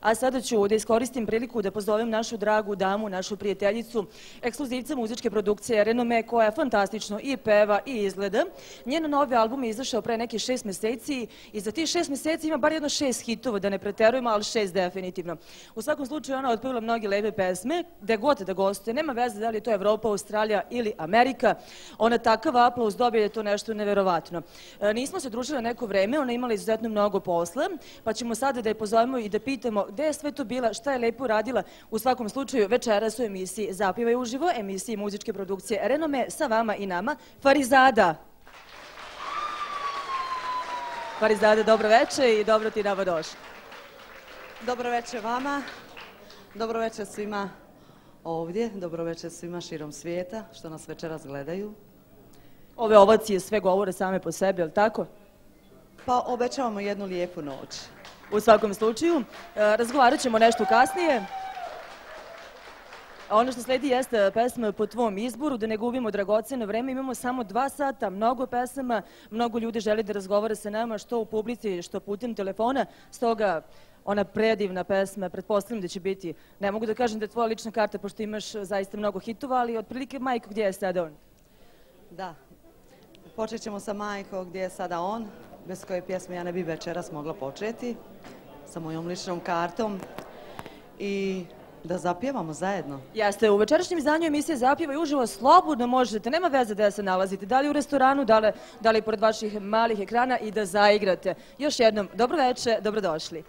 A sada ću da iskoristim priliku da pozovem našu dragu damu, našu prijateljicu, ekskluzivca muzičke produkcije Renome, koja fantastično i peva i izgleda. Njen novi album je izašao pre nekih 6 meseci i za tih 6 meseci ima bar jedno 6 hitova, da ne preterujemo, ali 6 definitivno. U svakom slučaju ona otpevila mnoge lepe pesme, gde god da gostuje, nema veze da li je to Evropa, Australija ili Amerika. Ona takav aplauz dobije da je to nešto neverovatno. Nismo se družile neko vreme, ona imala izuzetno mnogo posla, pa ćemo sada da je pozovemo i da pitamo gde je sve to bila, šta je lepo radila. U svakom slučaju večeras u emisiji Zapivaj uživo, emisiji muzičke produkcije Renome, sa vama i nama, Farizada. Farizada, dobro veče i dobro ti nama došli. Dobro veče vama, dobro veče svima ovdje, dobro veče svima širom svijeta što nas večeras gledaju. Ove ovacije sve govore same po sebi, je li tako? Pa obećavamo jednu lijepu noć. U svakom slučaju, razgovarat ćemo nešto kasnije. A ono što sledi jeste pesma po tvom izboru, da ne gubimo dragoceno vreme. Imamo samo 2 sata, mnogo pesama, mnogo ljudi želi da razgovara sa nama, što u publici, što putem telefona. Stoga, ona predivna pesma, pretpostavljam da će biti, ne mogu da kažem da je tvoja lična karta, pošto imaš zaista mnogo hitova, ali otprilike Majko, gdje je sada on? Da, počet ćemo sa Majko, gdje je sada on, bez koje pjesme ja ne bi večeras mogla početi, sa mojom ličnom kartom i da zapjevamo zajedno. Jeste, u večerašnjem izdanju emisije Zapjevaj uživo slobodno možete, nema veze da se nalazite, da li u restoranu, da li pored vaših malih ekrana i da zaigrate. Još jednom, dobro veče, dobrodošli.